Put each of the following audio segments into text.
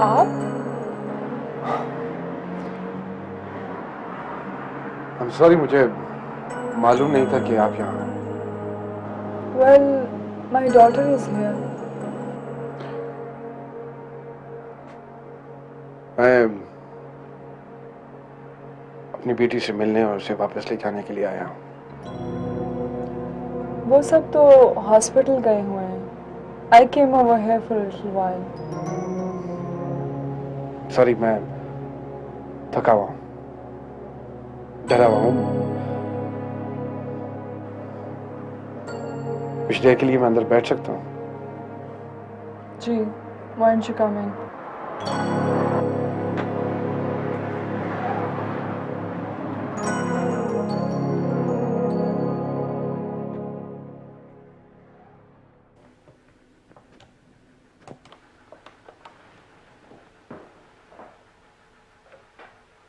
आप? I'm sorry, मुझे मालूम नहीं था कि आप यहाँ हैं। Well, my daughter is here. मैं अपनी बेटी से मिलने और उसे वापस ले जाने के लिए आया हूँ। वो सब तो हॉस्पिटल गए हुए हैं। I came over here for a little while. Sorry, मैं थका हुआ हूँ, डरा हुआ हूँ। कुछ देर के लिए मैं अंदर बैठ सकता हूँ? जी, why don't you come in?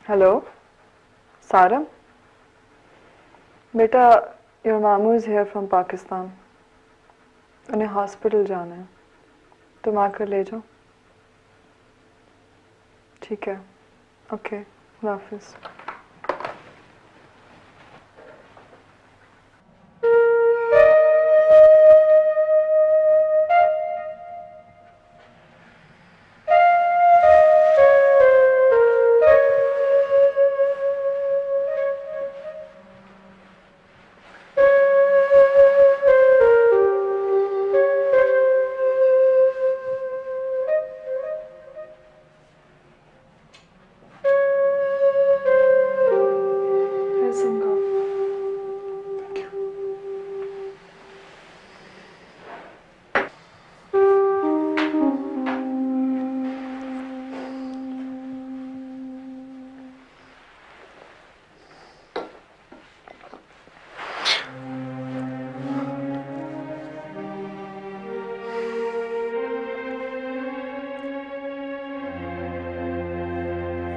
Hello, Sarah? बेटा, your मामू is here from Pakistan. उन्हें हॉस्पिटल जाना है, तुम आकर ले जाओ। ठीक है, ओके, खुदा हाफिज़।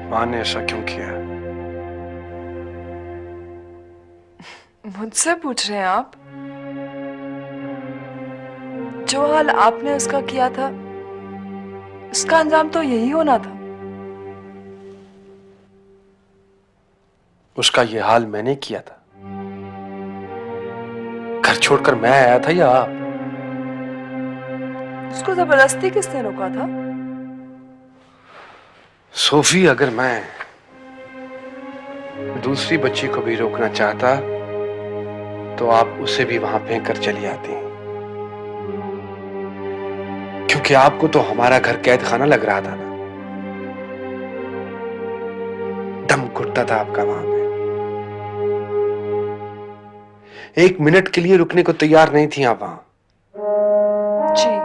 माँ ने ऐसा क्यों किया? मुझसे पूछ रहे हैं आप? जो हाल आपने उसका किया था, उसका अंजाम तो यही होना था। उसका ये हाल मैंने किया था? घर छोड़कर मैं आया था या आप? उसको जबरदस्ती किसने रोका था? सोफी, अगर मैं दूसरी बच्ची को भी रोकना चाहता तो आप उसे भी वहां फेंक कर चली आती, क्योंकि आपको तो हमारा घर कैद खाना लग रहा था ना। दम घुटता था आपका वहां पे। एक मिनट के लिए रुकने को तैयार नहीं थी आप वहां। जी,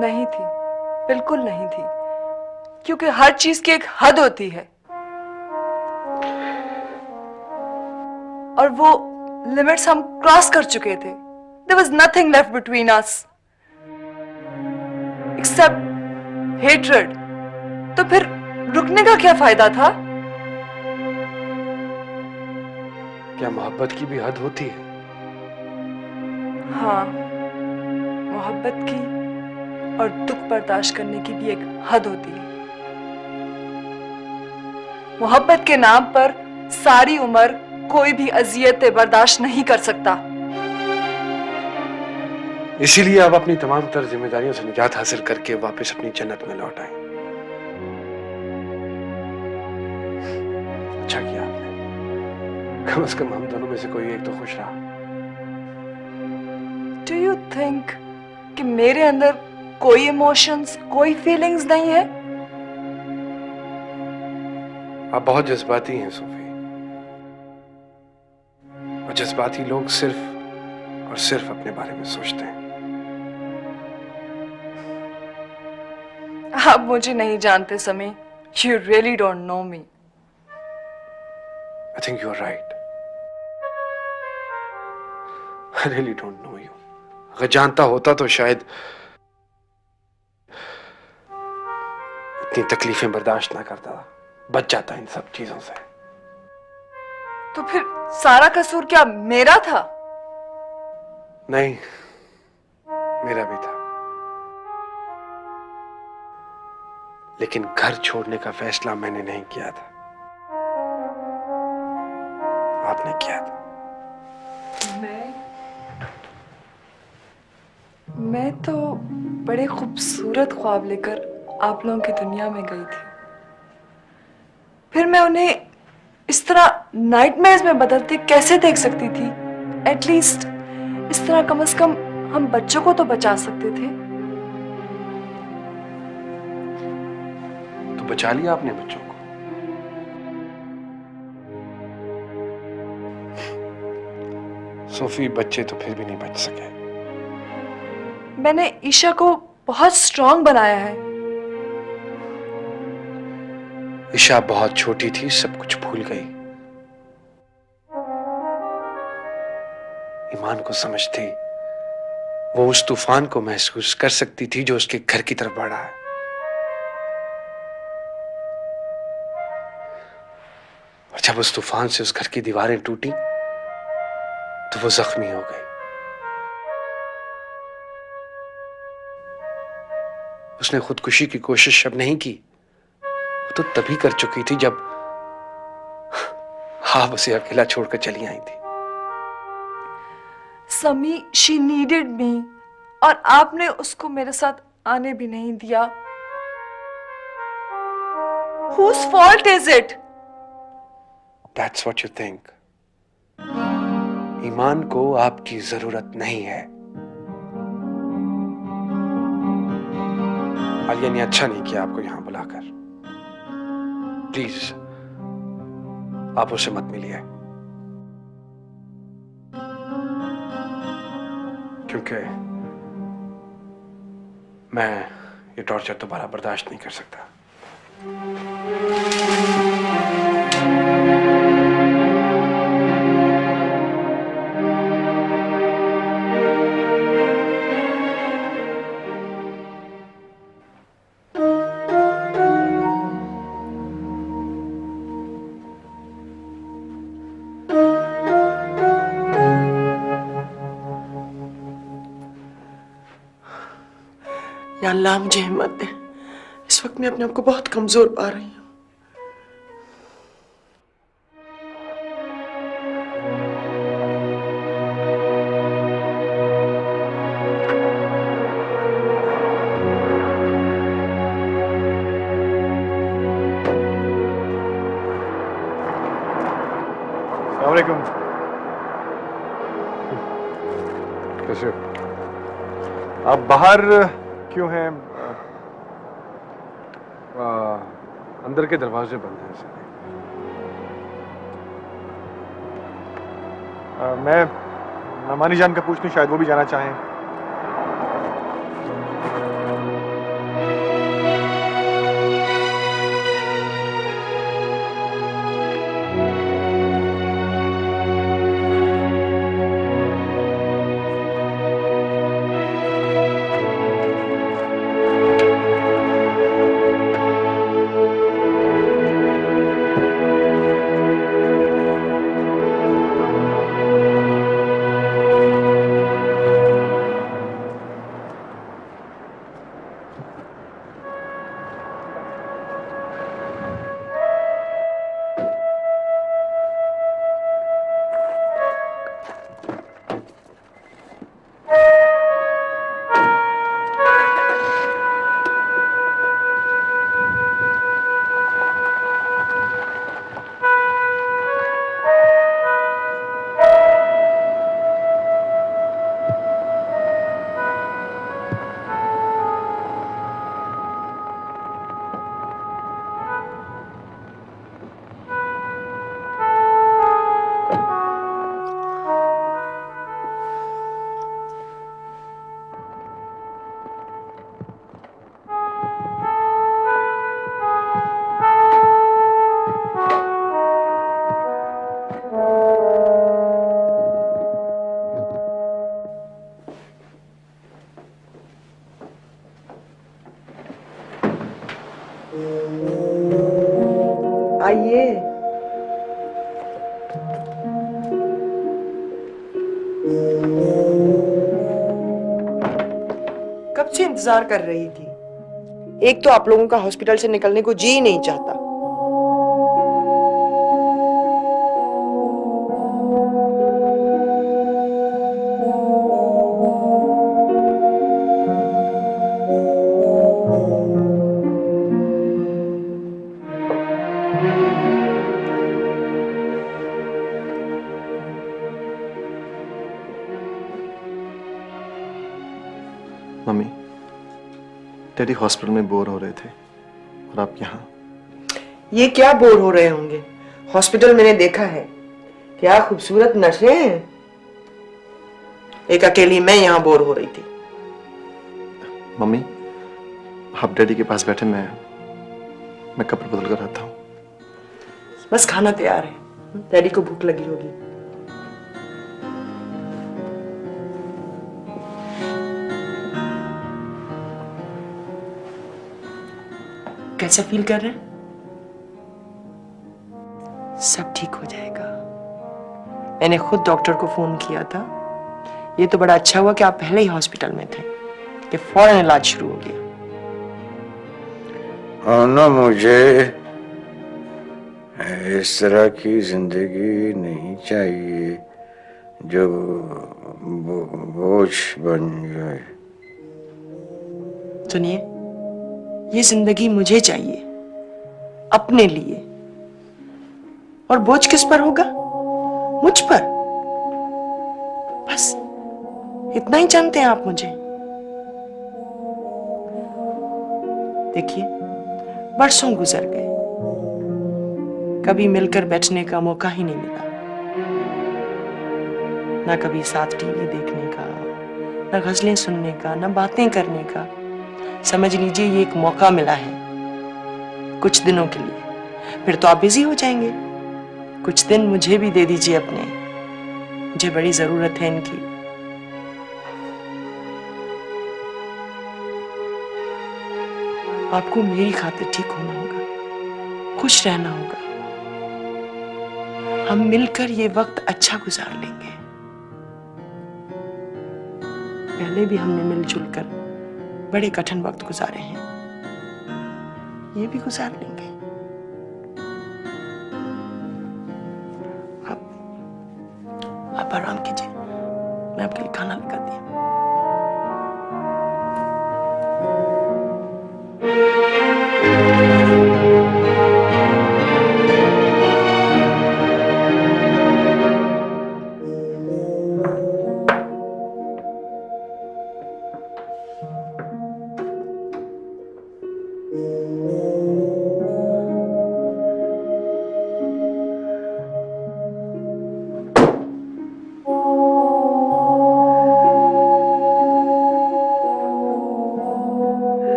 नहीं थी, बिल्कुल नहीं थी, क्योंकि हर चीज की एक हद होती है और वो लिमिट्स हम क्रॉस कर चुके थे। There was nothing left between us except hatred. तो फिर रुकने का क्या फायदा था? क्या मोहब्बत की भी हद होती है? हाँ, मोहब्बत की और दुख बर्दाश्त करने की भी एक हद होती है। मोहब्बत के नाम पर सारी उम्र कोई भी अजियत बर्दाश्त नहीं कर सकता। इसीलिए आप अपनी तमाम तर जिम्मेदारियों से निजात हासिल करके वापस अपनी जन्नत में लौट आए। अच्छा किया आपने। कम से कम हम दोनों में से कोई एक तो खुश रहा। डू यू थिंक कि मेरे अंदर कोई इमोशंस, कोई फीलिंग्स नहीं है? आप बहुत जज्बाती हैं सोफी, और जज्बाती लोग सिर्फ और सिर्फ अपने बारे में सोचते हैं। आप मुझे नहीं जानते Sami. You really don't know me. I think you are right. I really don't know you. अगर जानता होता तो शायद इतनी तकलीफें बर्दाश्त ना करता, बच जाता इन सब चीजों से। तो फिर सारा कसूर क्या मेरा था? नहीं, मेरा भी था, लेकिन घर छोड़ने का फैसला मैंने नहीं किया था, आपने किया था। मैं तो बड़े खूबसूरत ख्वाब लेकर आप लोगों की दुनिया में गई थी। फिर मैं उन्हें इस तरह नाइटमेयर्स में बदलते कैसे देख सकती थी? एटलीस्ट इस तरह कम से कम हम बच्चों को तो बचा सकते थे। तो बचा लिया आपने बच्चों को। सोफी, बच्चे तो फिर भी नहीं बच सके। मैंने ईशा को बहुत स्ट्रांग बनाया है। ईशा बहुत छोटी थी, सब कुछ भूल गई। ईमान को समझती, वो उस तूफान को महसूस कर सकती थी जो उसके घर की तरफ बढ़ा है। और जब उस तूफान से उस घर की दीवारें टूटी तो वो जख्मी हो गई। उसने खुदकुशी की कोशिश अब नहीं की, वो तो तभी कर चुकी थी जब आप उसे अकेला छोड़कर चली आई थी। समी, शी नीडेड मी, और आपने उसको मेरे साथ आने भी नहीं दिया। Whose fault is it? That's what you think. ईमान को आपकी जरूरत नहीं है। आलिया ने अच्छा नहीं किया आपको यहां बुलाकर। प्लीज आप उसे मत मिलिए, क्योंकि मैं ये टॉर्चर दोबारा बर्दाश्त नहीं कर सकता। या अल्लाह मुझे हिम्मत दे। इस वक्त मैं अपने आप को बहुत कमजोर पा रही हूँ। अस्सलाम वालेकुम। कैसे हो? आप बाहर क्यों हैं? अंदर के दरवाजे बंद हैं सर। मैं मानी जान का पूछती हूँ, शायद वो भी जाना चाहें। कब से इंतजार कर रही थी। एक तो आप लोगों का हॉस्पिटल से निकलने को जी ही नहीं चाहता। मम्मी, डैडी हॉस्पिटल में बोर हो रहे थे और आप यहाँ। ये क्या बोर हो रहे होंगे? हॉस्पिटल मैंने देखा है, क्या खूबसूरत नर्सें हैं। एक अकेली मैं यहाँ बोर हो रही थी। मम्मी, आप डैडी के पास बैठे, मैं कपड़े बदल कर आता हूँ। बस खाना तैयार है, डैडी को भूख लगी होगी। कैसा फील कर रहे हैं? सब ठीक हो जाएगा। मैंने खुद डॉक्टर को फोन किया था। ये तो बड़ा अच्छा हुआ कि आप पहले ही हॉस्पिटल में थे कि फौरन इलाज शुरू हो गया। और ना मुझे इस तरह की जिंदगी नहीं चाहिए जो बोझ बन जाए। सुनिए, ये जिंदगी मुझे चाहिए, अपने लिए। और बोझ किस पर होगा? मुझ पर। बस इतना ही जानते हैं आप मुझे। देखिए, बरसों गुजर गए, कभी मिलकर बैठने का मौका ही नहीं मिला। ना कभी साथ टीवी देखने का, ना गजलें सुनने का, ना बातें करने का। समझ लीजिए ये एक मौका मिला है कुछ दिनों के लिए, फिर तो आप बिजी हो जाएंगे। कुछ दिन मुझे भी दे दीजिए अपने, मुझे बड़ी जरूरत है इनकी। आपको मेरी खातिर ठीक होना होगा, खुश रहना होगा। हम मिलकर ये वक्त अच्छा गुजार लेंगे। पहले भी हमने मिलजुल कर बड़े कठिन वक्त गुजारे हैं, ये भी गुजार लेंगे। आप आराम कीजिए, मैं आपके लिए खाना लगाती हूँ।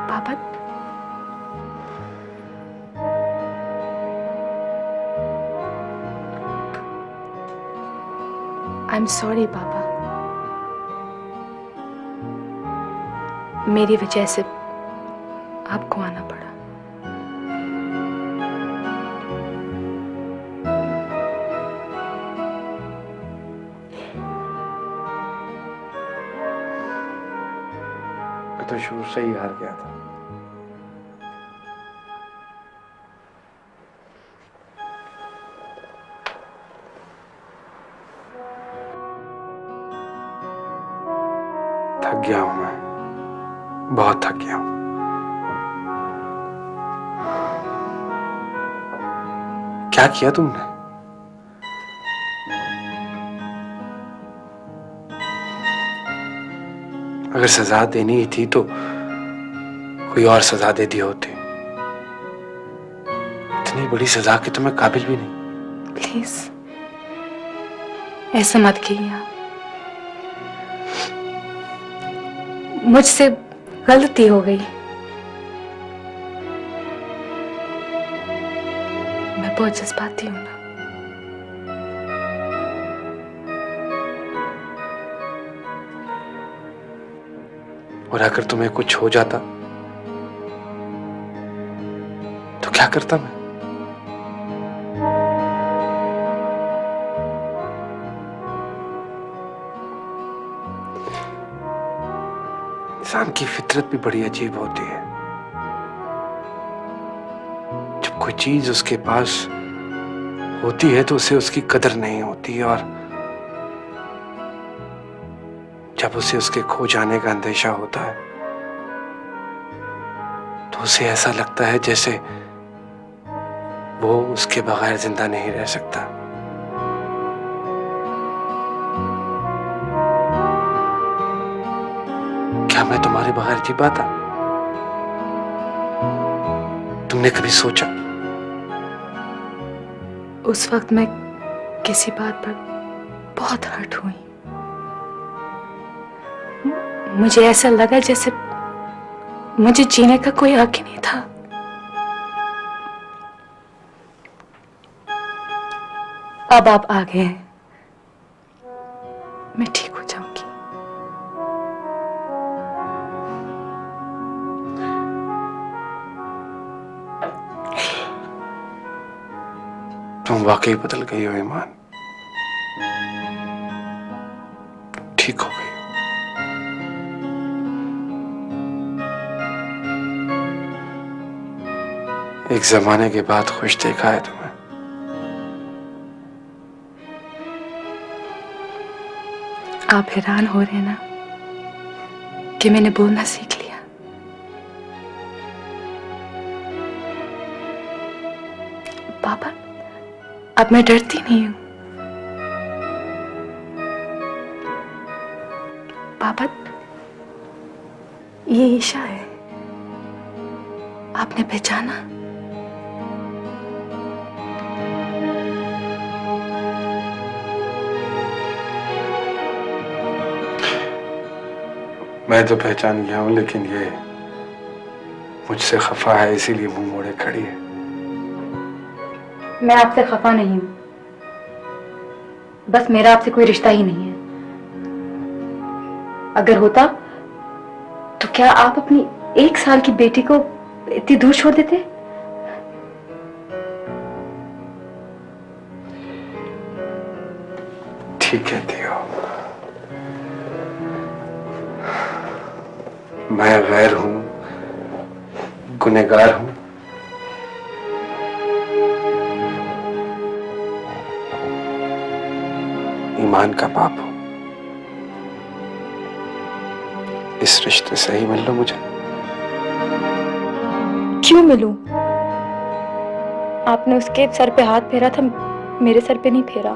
पापा, आई एम सॉरी पापा, मेरी वजह से आपको आना पड़ा। मैं तो शुरू से ही हार गया था। थक गया हूं मैं, बहुत थक गया हूं। क्या किया तुमने? अगर सजा देनी ही थी तो कोई और सजा दे दी होती। इतनी बड़ी सजा के तो मैं काबिल भी नहीं। प्लीज ऐसा मत कीजिए आप। मुझसे गलती हो गई। मैं बहुत जज्बाती हूं ना। और अगर तुम्हें कुछ हो जाता तो क्या करता मैं? इंसान की फितरत भी बड़ी अजीब होती है। जब कोई चीज उसके पास होती है तो उसे उसकी कदर नहीं होती, और जब उसे उसके खो जाने का अंदेशा होता है तो उसे ऐसा लगता है जैसे वो उसके बगैर जिंदा नहीं रह सकता। क्या मैं तुम्हारे बगैर जी पाता? तुमने कभी सोचा? उस वक्त मैं किसी बात पर बहुत हर्ट हुई। मुझे ऐसा लगा जैसे मुझे जीने का कोई हक ही नहीं था। अब आप आ गए हैं, मैं ठीक हो जाऊंगी। तुम वाकई बदल गई हो ईमान, ठीक हो गई। एक जमाने के बाद खुश देखा है तुम्हें। आप हैरान हो रहे हैं ना कि मैंने बोलना सीख लिया। पापा, अब मैं डरती नहीं हूं। पापा, ये ईशा है, आपने पहचाना? मैं तो पहचान गया हूं, लेकिन ये मुझसे खफा है, इसीलिए मुंह मोड़े खड़ी है। मैं आपसे खफा नहीं हूं, बस मेरा आपसे कोई रिश्ता ही नहीं है। अगर होता तो क्या आप अपनी 1 साल की बेटी को इतनी दूर छोड़ देते? ठीक कहती हो। मैं गैर हूं, गुनहगार हूं। ईमान का बाप हूं। इस रिश्ते से ही मिल लो मुझे। क्यों मिलूं? आपने उसके सर पे हाथ फेरा था, मेरे सर पे नहीं फेरा।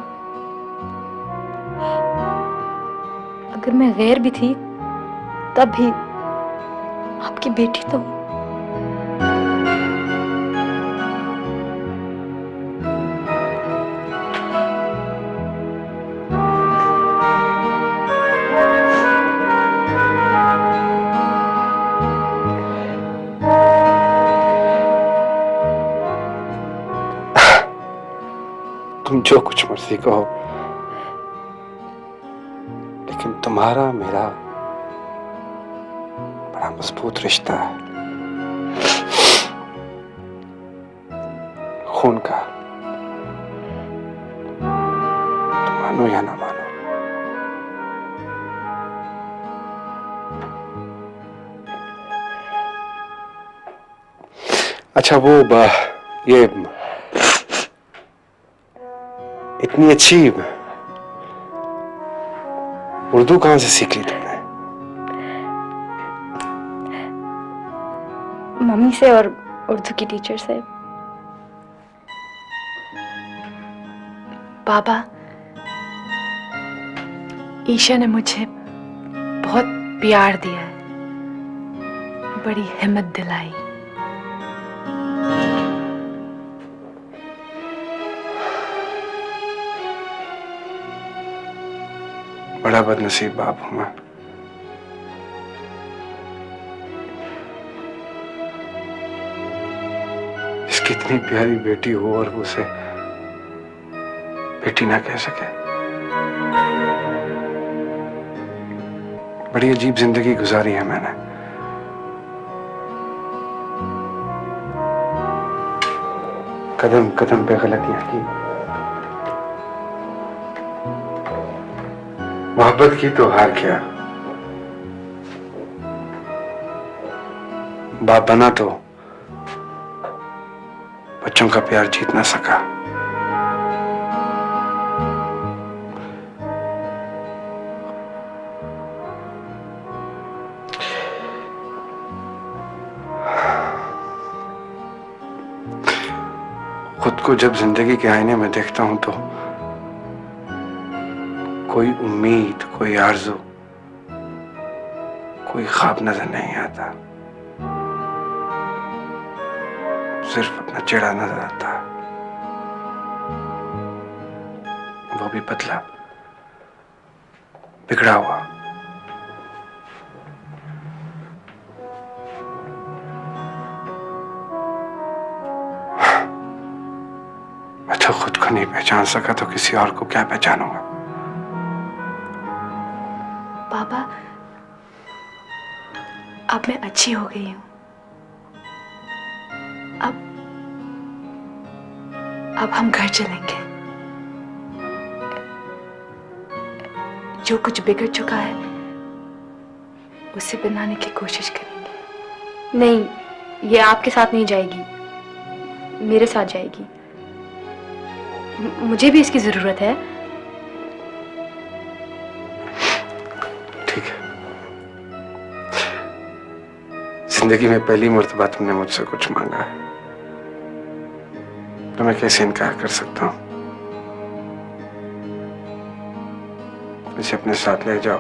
अगर मैं गैर भी थी तब भी आपकी बेटी तो हूं। तुम जो कुछ मर्जी कहो, लेकिन तुम्हारा मेरा बड़ा मजबूत रिश्ता है, खून का। तुम मानो या ना मानो। अच्छा, वो ये इतनी अच्छी उर्दू कहां से सीख ली तुमने? मम्मी से और उर्दू की टीचर से। बाबा, ईशा ने मुझे बहुत प्यार दिया है, बड़ी हिम्मत दिलाई। बड़ा बदनसीब बाप हूं मैं। इसकी इतनी प्यारी बेटी हो और उसे बेटी ना कह सके। बड़ी अजीब जिंदगी गुजारी है मैंने। कदम कदम पे गलतियां की, मोहब्बत की तो हार गया। बाप बना तो बच्चों का प्यार जीत ना सका। खुद को जब जिंदगी के आईने में देखता हूं तो कोई उम्मीद, कोई आरज़ू, कोई ख्वाब नजर नहीं आता। सिर्फ अपना चेहरा नजर आता है, वो भी पतला, बिगड़ा हुआ। मैं तो खुद को नहीं पहचान सका तो किसी और को क्या पहचानूंगा। पापा, अब मैं अच्छी हो गई हूँ। अब हम घर चलेंगे। जो कुछ बिगड़ चुका है उसे बनाने की कोशिश करेंगे। नहीं, ये आपके साथ नहीं जाएगी, मेरे साथ जाएगी। मुझे भी इसकी जरूरत है। ठीक है। जिंदगी में पहली मर्तबा तुमने मुझसे कुछ मांगा है तो मैं कैसे इनकार कर सकता हूं। इसे अपने साथ ले जाओ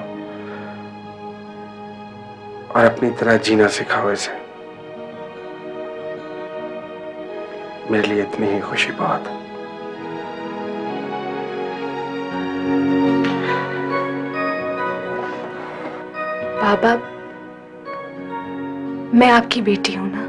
और अपनी तरह जीना सिखाओ इसे। मेरे लिए इतनी ही खुशी बहुत है। बाबा, मैं आपकी बेटी हूं ना।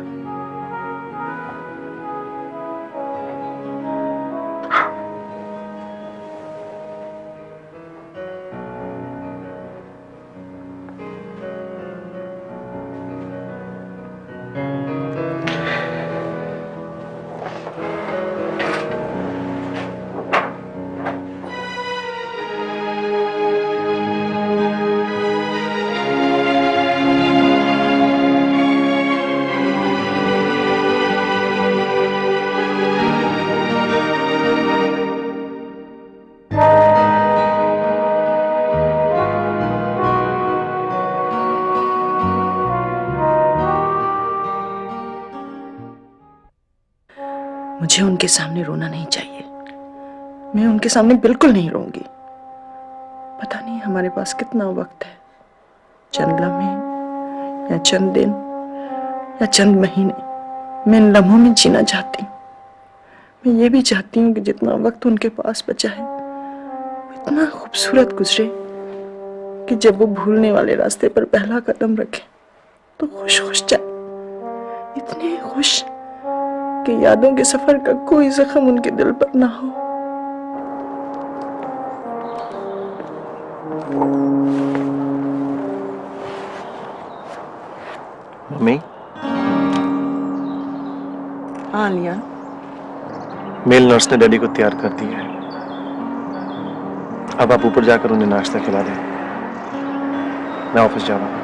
मुझे उनके सामने रोना नहीं चाहिए। मैं उनके सामने बिल्कुल नहीं रोऊंगी। पता नहीं हमारे पास कितना वक्त है, चंद लम्हे या चंद दिन या चंद महीने। मैं इन लम्हों में जीना चाहती हूँ। मैं ये भी चाहती हूँ कि जितना वक्त उनके पास बचा है वो इतना खूबसूरत गुजरे कि जब वो भूलने वाले रास्ते पर पहला कदम रखे तो खुश खुश जाए, इतने खुश कि यादों के सफर का कोई जख्म उनके दिल पर ना हो। मम्मी, हाँ लिया। मेल नर्स ने डैडी को तैयार कर दिया है। अब आप ऊपर जाकर उन्हें नाश्ता खिला दें। मैं ऑफिस जा रहा हूं।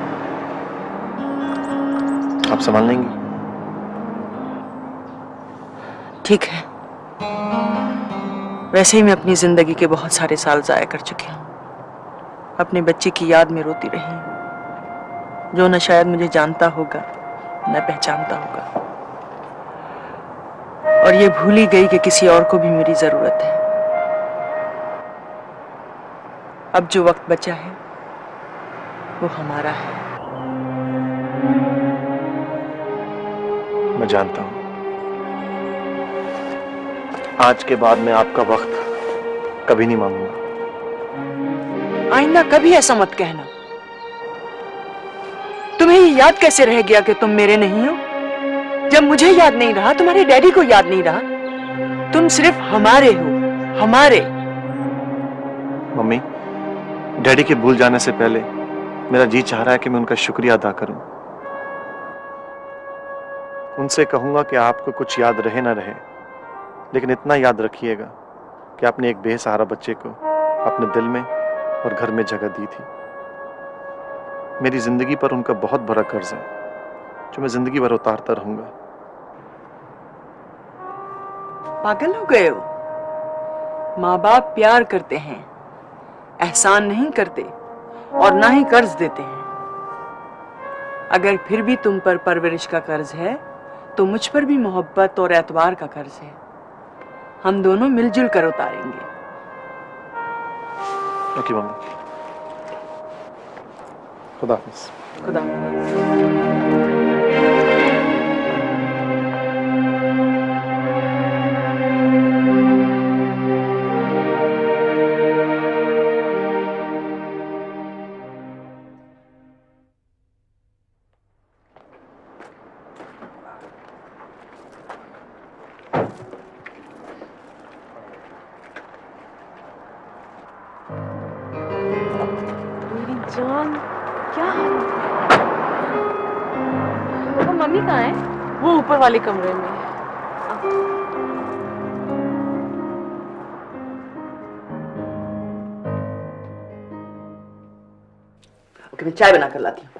आप संभाल लेंगी? ठीक है। वैसे ही मैं अपनी जिंदगी के बहुत सारे साल जाया कर चुकी हूँ। अपने बच्चे की याद में रोती रही हूँ, जो न शायद मुझे जानता होगा न पहचानता होगा। और ये भूल ही गई कि किसी और को भी मेरी जरूरत है। अब जो वक्त बचा है वो हमारा है। मैं जानता हूं आज के बाद मैं आपका वक्त कभी नहीं मांगूंगा। आइंदा कभी ऐसा मत कहना। तुम्हें ये याद कैसे रह गया कि तुम मेरे नहीं हो? जब मुझे याद नहीं रहा, तुम्हारे डैडी को याद नहीं रहा। तुम सिर्फ हमारे हो, हमारे। मम्मी, डैडी के भूल जाने से पहले मेरा जी चाह रहा है कि मैं उनका शुक्रिया अदा करूं। उनसे कहूंगा कि आपको कुछ याद रहे ना रहे, लेकिन इतना याद रखिएगा कि आपने एक बेसहारा बच्चे को अपने दिल में और घर में जगह दी थी। मेरी जिंदगी पर उनका बहुत बड़ा कर्ज है जो मैं जिंदगी भर उतारता रहूंगा। पागल हो गए हो? माँ बाप प्यार करते हैं, एहसान नहीं करते और ना ही कर्ज देते हैं। अगर फिर भी तुम पर परवरिश का कर्ज है तो मुझ पर भी मोहब्बत और एतबार का कर्ज है। हम दोनों मिलजुल कर उतारेंगे। ओके मम्मी, खुदा हाफिज। खुदा। मेरी जान, क्या पापा मम्मी कहाँ है? वो ऊपर वाले कमरे में। ओके, मैं चाय बना कर लाती हूँ।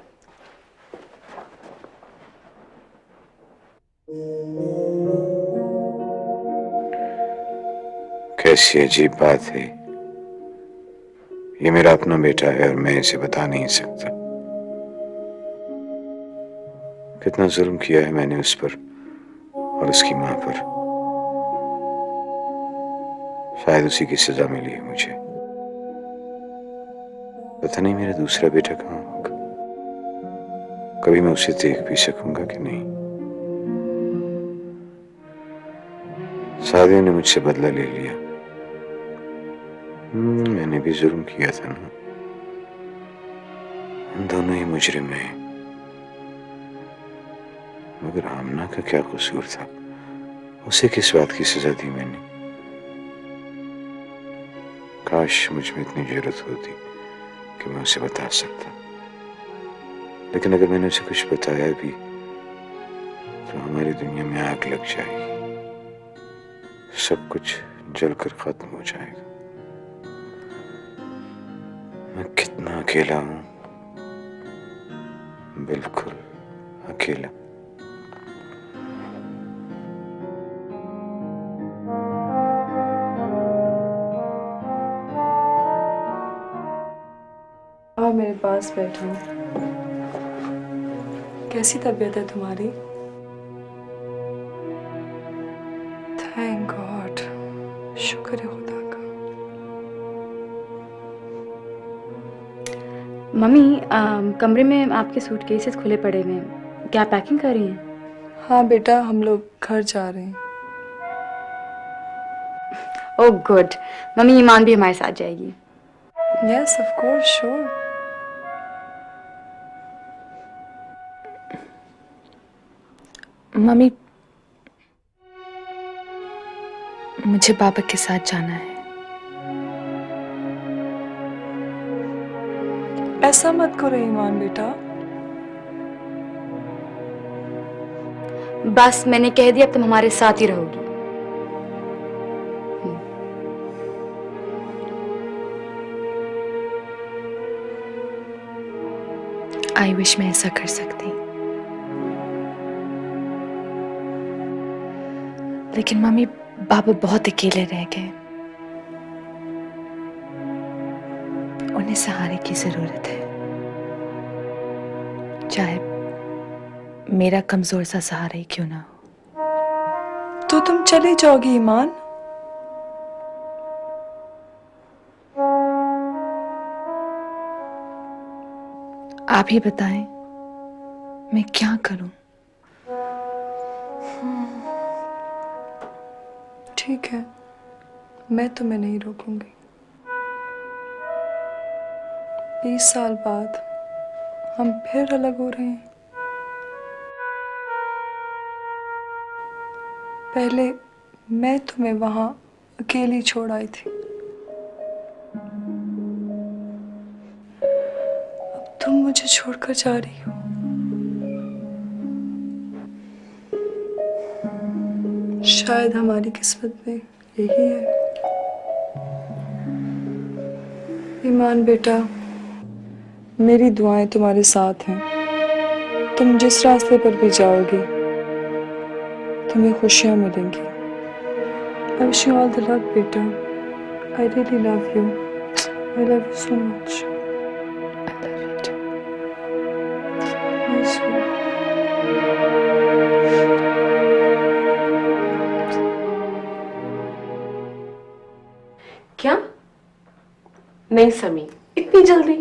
कैसी अजीब बात है, ये मेरा अपना बेटा है और मैं इसे बता नहीं सकता। कितना जुल्म किया है मैंने उस पर और उसकी मां पर। शायद उसी की सजा मिली है मुझे। पता नहीं मेरा दूसरा बेटा कहाँ होगा। कभी मैं उसे देख भी सकूंगा कि नहीं। सादिया ने मुझसे बदला ले लिया। मैंने भी जुल्म किया था ना। हम दोनों ही मुजरिम हैं। मगर आमना का क्या कसूर था? उसे किस बात की सजा दी मैंने? काश मुझ में इतनी जरूरत होती कि मैं उसे बता सकता। लेकिन अगर मैंने उसे कुछ बताया भी तो हमारी दुनिया में आग लग जाएगी। सब कुछ जलकर खत्म हो जाएगा। मैं कितना अकेला हूं, बिल्कुल अकेला। आओ मेरे पास बैठो। कैसी तबीयत है तुम्हारी? थैंक गॉड, शुक्र है खुदा का। मम्मी, कमरे में आपके सूटकेसेस खुले पड़े हुए हैं। क्या पैकिंग कर रही हैं? हाँ बेटा, हम लोग घर जा रहे हैं। Oh good. मम्मी, ईमान भी हमारे साथ जाएगी। Yes of course, sure. Mummy, मुझे पापा के साथ जाना है। ऐसा मत करो ईमान बेटा। बस मैंने कह दिया, अब तुम हमारे साथ ही रहोगी। आई विश मैं ऐसा कर सकती, लेकिन मम्मी बाबा बहुत अकेले रह गए। उन्हें सहारे की जरूरत है, चाहे मेरा कमजोर सा सहारा ही क्यों ना हो। तो तुम चली जाओगी ईमान? आप ही बताएं, मैं क्या करूं? ठीक है, मैं तुम्हें नहीं रोकूंगी। 20 साल बाद हम फिर अलग हो रहे हैं। पहले मैं तुम्हें वहां अकेली छोड़ आई थी, अब तुम मुझे छोड़कर जा रही हो। शायद हमारी किस्मत में यही है। ईमान बेटा, मेरी दुआएं तुम्हारे साथ हैं। तुम जिस रास्ते पर भी जाओगी तुम्हें खुशियां मिलेंगी। I wish you all the luck, बेटा। I really love you. I love you so much. I love you too. My sweet. क्या? नहीं समी, इतनी जल्दी?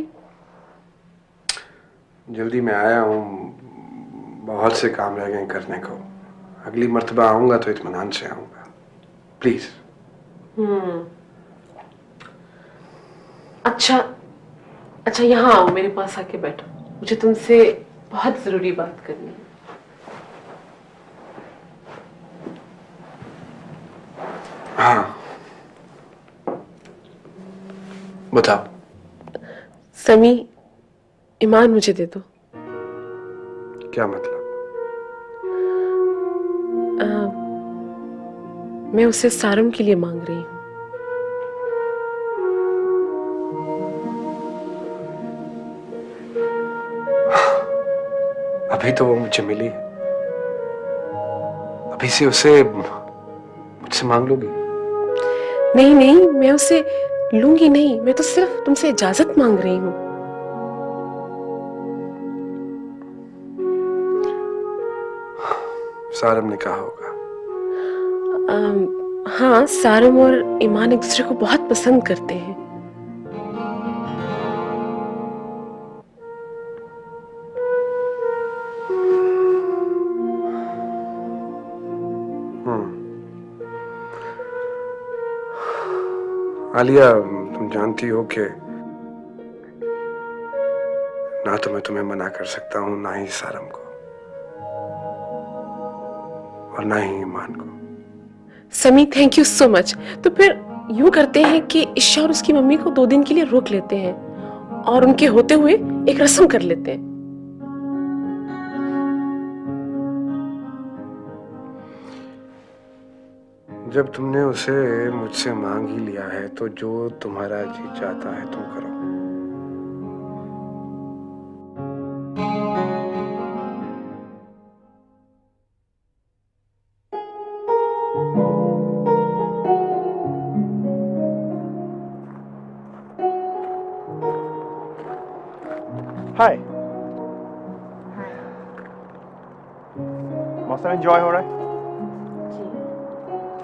जल्दी में आया हूँ, बहुत से काम रह गए करने को। अगली मर्तबा आऊंगा तो इत्मीनान से आऊंगा, प्लीज। अच्छा अच्छा, यहाँ आओ, मेरे पास आके बैठो, मुझे तुमसे बहुत जरूरी बात करनी है। हाँ, बताओ। समी, ईमान मुझे दे दो। क्या मतलब? मैं उसे सारम के लिए मांग रही हूँ। अभी तो वो मुझे मिली है, अभी से उसे मुझसे मांग लोगी? नहीं नहीं, मैं उसे लूंगी नहीं, मैं तो सिर्फ तुमसे इजाजत मांग रही हूँ। सारम ने कहा होगा। हाँ, सारम और ईमान एक दूसरे को बहुत पसंद करते हैं। आलिया, तुम जानती हो कि ना तो मैं तुम्हें मना कर सकता हूँ, ना ही सारम को, और ना ही ईमान को। समी, थैंक यू सो मच। तो फिर यूं करते हैं कि ईशा और उसकी मम्मी को 2 दिन के लिए रोक लेते हैं और उनके होते हुए एक रस्म कर लेते हैं। जब तुमने उसे मुझसे मांग ही लिया है तो जो तुम्हारा जी चाहता है तुम करो। हाय। मौसम एंजॉय हो रहा है?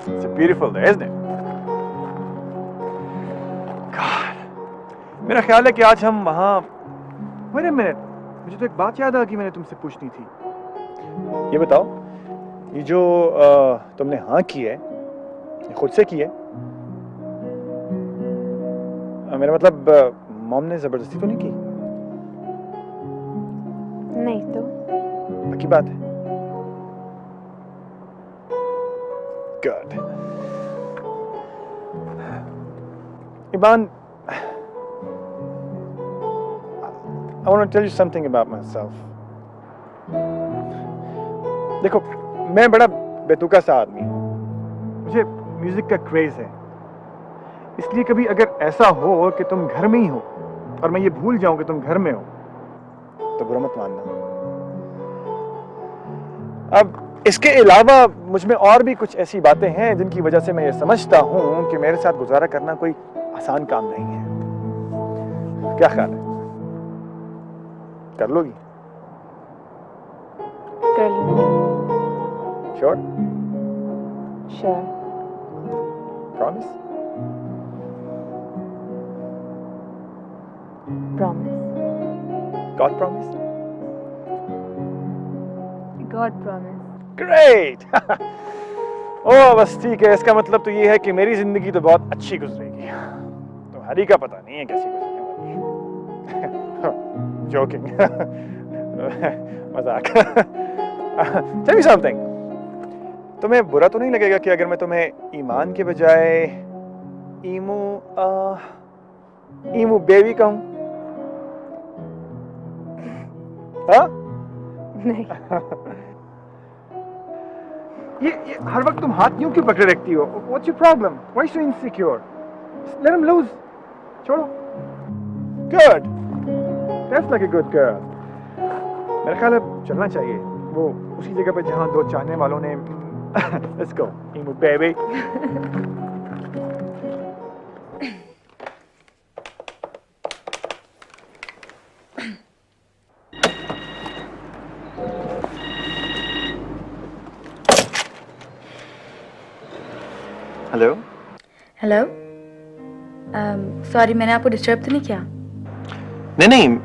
It's beautiful there, isn't it? God. मेरा ख्याल है कि आज हम वहाँ। Wait a minute, मुझे तो एक बात याद आ गई, मैंने तुमसे पूछनी थी। ये बताओ, ये जो तुमने हाँ की है, ये खुद से की है? मेरा मतलब मॉम ने जबरदस्ती तो नहीं की? नहीं तो। पक्की बात है? Good. Iban, I want to tell you something about myself. देखो, मैं बड़ा बेतुका सा आदमी हूँ। मुझे म्यूजिक का क्रेज है। इसलिए कभी अगर ऐसा हो कि तुम घर में ही हो और मैं ये भूल जाऊं कि तुम घर में हो, तो बुरा मत मानना। अब इसके अलावा मुझ में और भी कुछ ऐसी बातें हैं जिनकी वजह से मैं ये समझता हूं कि मेरे साथ गुजारा करना कोई आसान काम नहीं है। क्या ख्याल है? कर लोगी? कर लूंगी। Sure? Sure. Promise? Promise. God promise? God promise. Great. Oh बस ठीक है, इसका मतलब तो ये है कि मेरी जिंदगी तो बहुत अच्छी गुजरेगी, तुम्हारी का पता नहीं है कैसी गुजरने वाली। जोकिंग। मजाक। टेल मी समथिंग, तुम्हें बुरा तो नहीं लगेगा कि अगर मैं तुम्हें ईमान के बजाय ईमू ईमू बेबी कहूं? हाँ? नहीं। ये हर वक्त तुम हाथ यूं क्यों पकड़े रखती हो? What's your problem? Why so insecure? Just let him loose. छोड़ो। Good. That's like a good girl. मेरा ख्याल है चलना चाहिए वो उसी जगह पे जहां दो चाहने वालों ने Let's go, Emu baby. Hello. Hello. Sorry, मैंने आपको डिस्टर्ब तो नहीं किया? नहीं नहीं,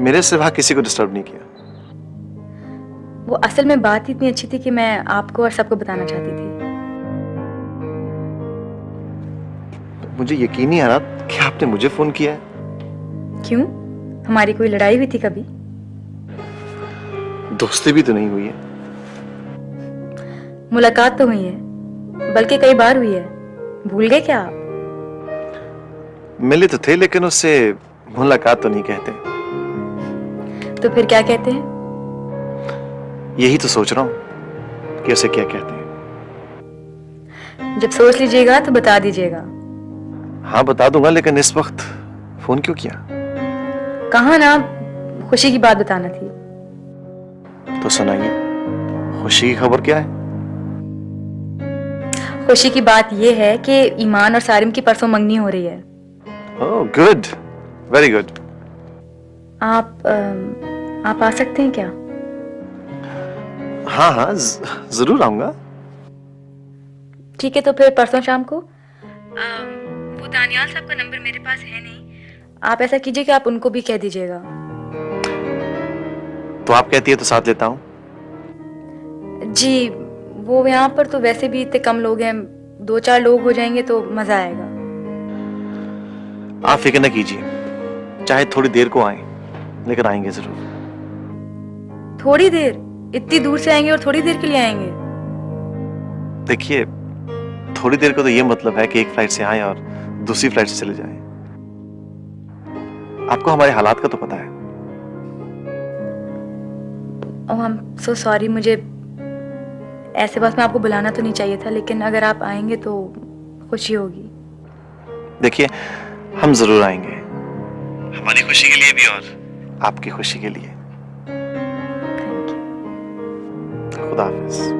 मेरे सिवा किसी को डिस्टर्ब नहीं किया। वो असल में बात ही इतनी अच्छी थी कि मैं आपको और सबको बताना चाहती थी। मुझे यकीन नहीं आ रहा कि आपने मुझे फोन किया है। क्यों? हमारी कोई लड़ाई हुई थी कभी? दोस्ती भी तो नहीं हुई है। मुलाकात तो हुई है, बल्कि कई बार हुई है। भूल गए क्या आप? मिले तो थे, लेकिन उससे मुलाकात तो नहीं कहते। तो फिर क्या कहते हैं? यही तो सोच रहा हूं कि उसे क्या कहते हैं। जब सोच लीजिएगा तो बता दीजिएगा। हाँ बता दूंगा, लेकिन इस वक्त फोन क्यों किया? कहा ना, खुशी की बात बताना थी। तो सुनाइए, खुशी की खबर क्या है? खुशी की बात यह है कि ईमान और सारिम की परसों मंगनी हो रही है। Oh good, very good. आप आ सकते हैं क्या? हाँ हाँ, जरूर आऊंगा। ठीक है, तो फिर परसों शाम को। वो दानियाल साहब का नंबर मेरे पास है नहीं, आप ऐसा कीजिए कि आप उनको भी कह दीजिएगा। तो आप कहती है तो साथ लेता हूँ। जी, वो यहाँ पर तो वैसे भी इतने कम लोग हैं, 2-4 लोग हो जाएंगे तो मजा आएगा। आप फिक्र न कीजिए, चाहे थोड़ी देर को आए, लेकिन आएंगे जरूर। थोड़ी देर? इतनी दूर से आएंगे और थोड़ी देर के लिए आएंगे? देखिए, थोड़ी देर को तो ये मतलब है कि एक फ्लाइट से आए और दूसरी फ्लाइट से चले जाएं। आपको हमारे हालात का तो पता है। ओह, आई एम सो सॉरी। मुझे ऐसे बस में आपको बुलाना तो नहीं चाहिए था, लेकिन अगर आप आएंगे तो खुशी होगी। देखिए, हम जरूर आएंगे, हमारी खुशी के लिए भी और आपकी खुशी के लिए। Thank you. खुदा हाफिज।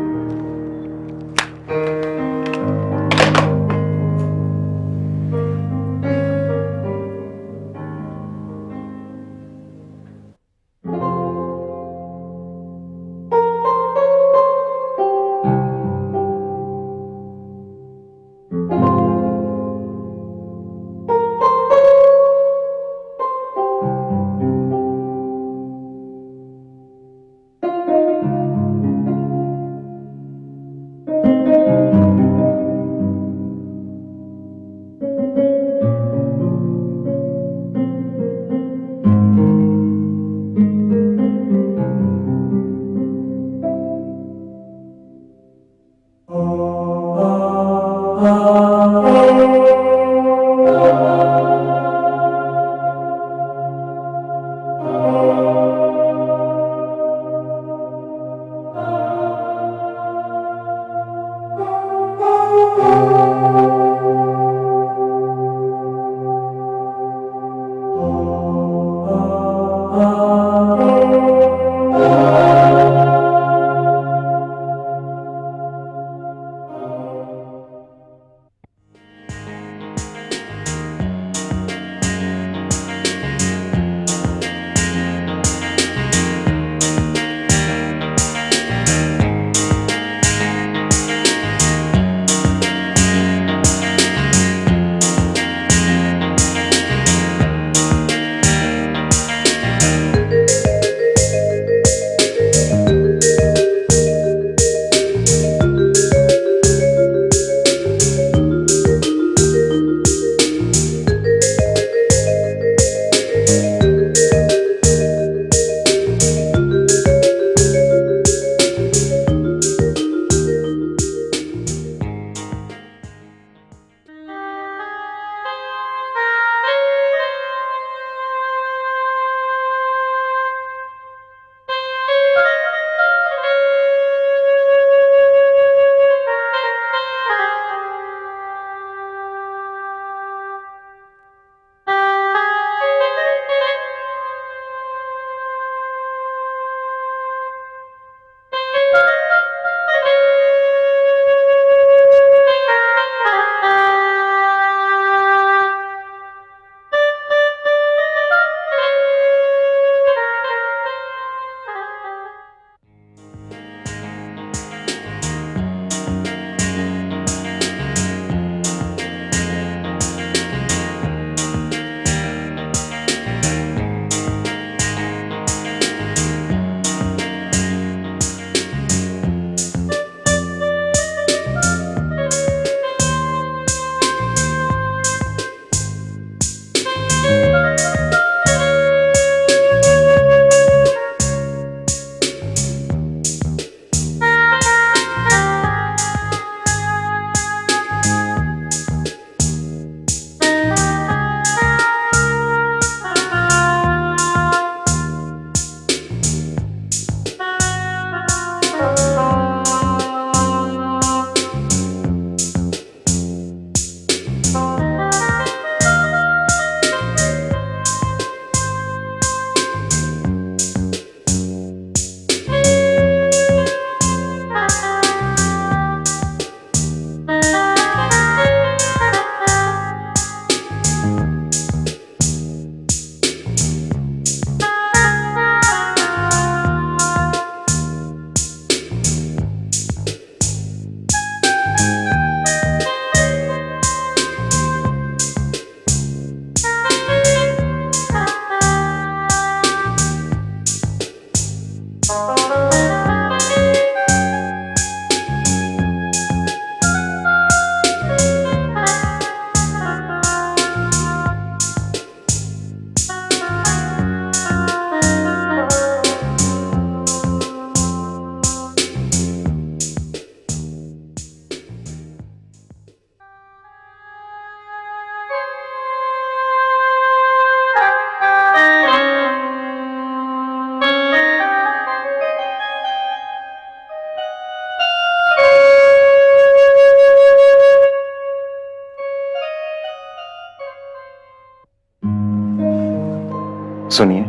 सुनिए,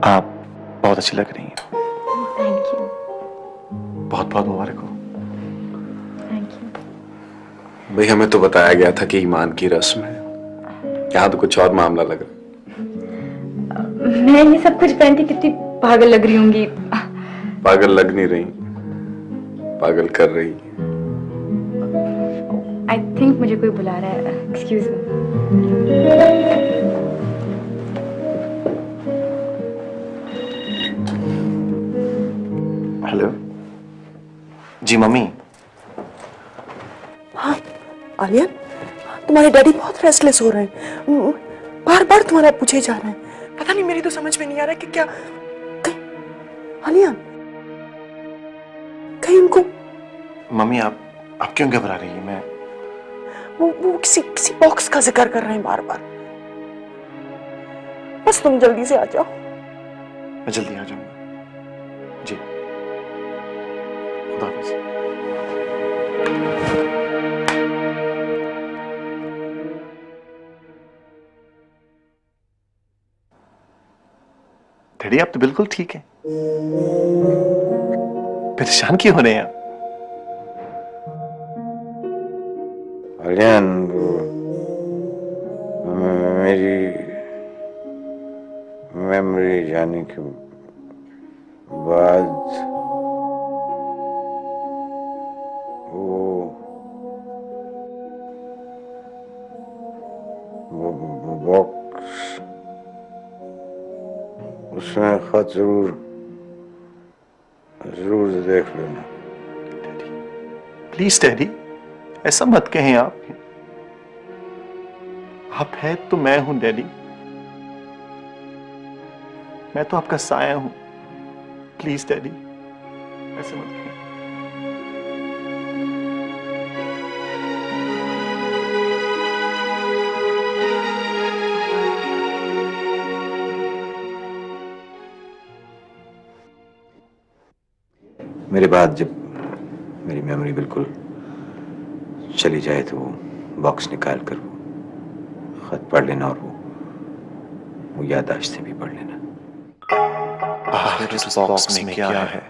आप बहुत अच्छी लग रही हैं। Thank you. बहुत बहुत मुबारक हो। Thank you. भाई हमें तो बताया गया था कि ईमान की रस्म है, यहाँ तो कुछ और मामला लग रहा मैं ये सब कुछ पहन के कितनी पागल लग रही होंगी। है। पागल लग नहीं रही, पागल कर रही है। आई थिंक मुझे कोई बुला रहा है, एक्सक्यूज मी। हेलो जी मम्मी। हाँ आलिया, तुम्हारे डैडी बहुत रेस्टलेस हो रहे हैं, बार बार तुम्हारा पूछे जा रहे हैं। पता नहीं, मेरी तो समझ में नहीं आ रहा कि क्या आलिया, कहीं उनको मम्मी आप क्यों घबरा रही है? मैं वो किसी बॉक्स का जिक्र कर रहे हैं बार बार। बस तुम जल्दी से आ जाओ। मैं जल्दी आ जाऊंगा जी। खुदा हाफिज। डैडी आप तो बिल्कुल ठीक है, परेशान क्यों हो रहे हैं आप? आलियान, मेरी मेमोरी जाने के बाद वो बॉक्स, उसमें खत जरूर देख लेना। प्लीज डैडी, ऐसा मत कहें आप है तो मैं हूं डैडी, मैं तो आपका साया हूं। प्लीज डैडी, ऐसे मत कहें। मेरे बाद जब मेरी मेमोरी बिल्कुल चली जाए तो वो बॉक्स निकाल कर वो खत पढ़ लेना और वो याददाश्तें भी पढ़ लेना। आखिर इस बॉक्स में क्या है?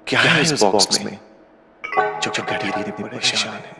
क्या है इस बॉक्स में जो घड़ी इतनी परेशान है?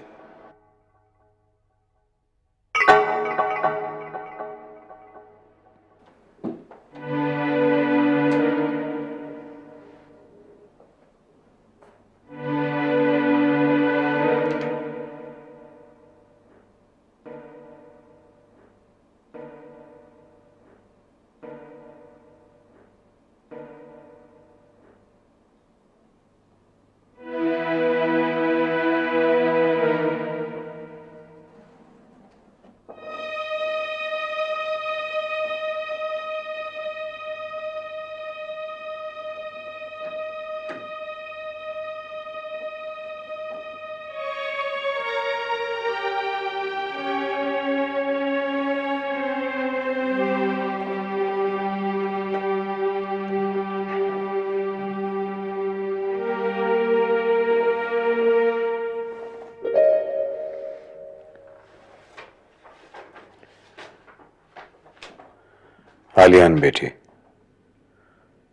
आलियान बेटी,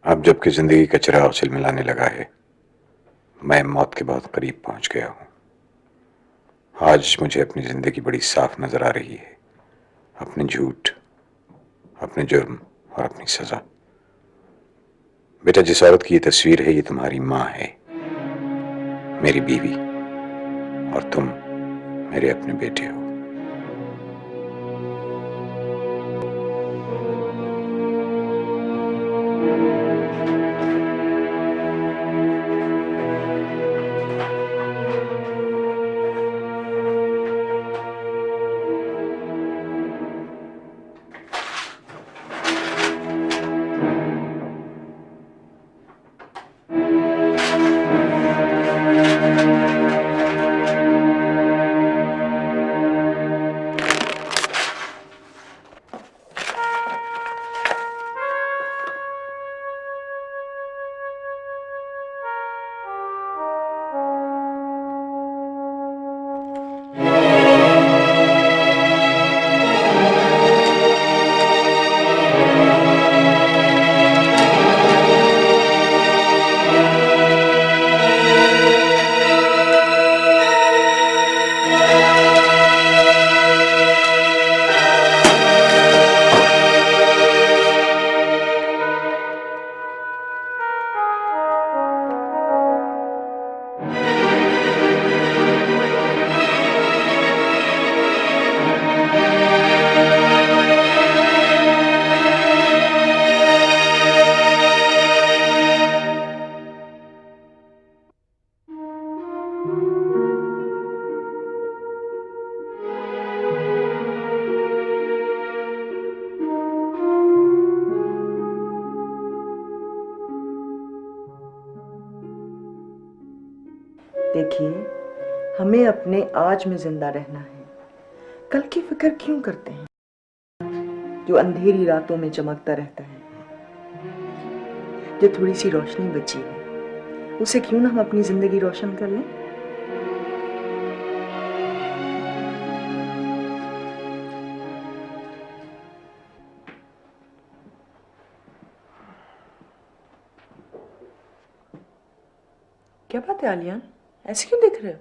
अब जबकि जिंदगी का चिराग चिलमिलाने लगा है, मैं मौत के बहुत करीब पहुंच गया हूं। आज मुझे अपनी जिंदगी बड़ी साफ नजर आ रही है, अपने झूठ, अपने जुर्म और अपनी सजा। बेटा, जिस औरत की ये तस्वीर है, ये तुम्हारी मां है, मेरी बीवी, और तुम मेरे अपने बेटे हो। देखिए, हमें अपने आज में जिंदा रहना है। कल की फिक्र क्यों करते हैं जो अंधेरी रातों में चमकता रहता है? जो थोड़ी सी रोशनी बची है, उसे क्यों ना हम अपनी जिंदगी रोशन कर लें? क्या बात है आलियान, ऐसे क्यों देख रहे हो?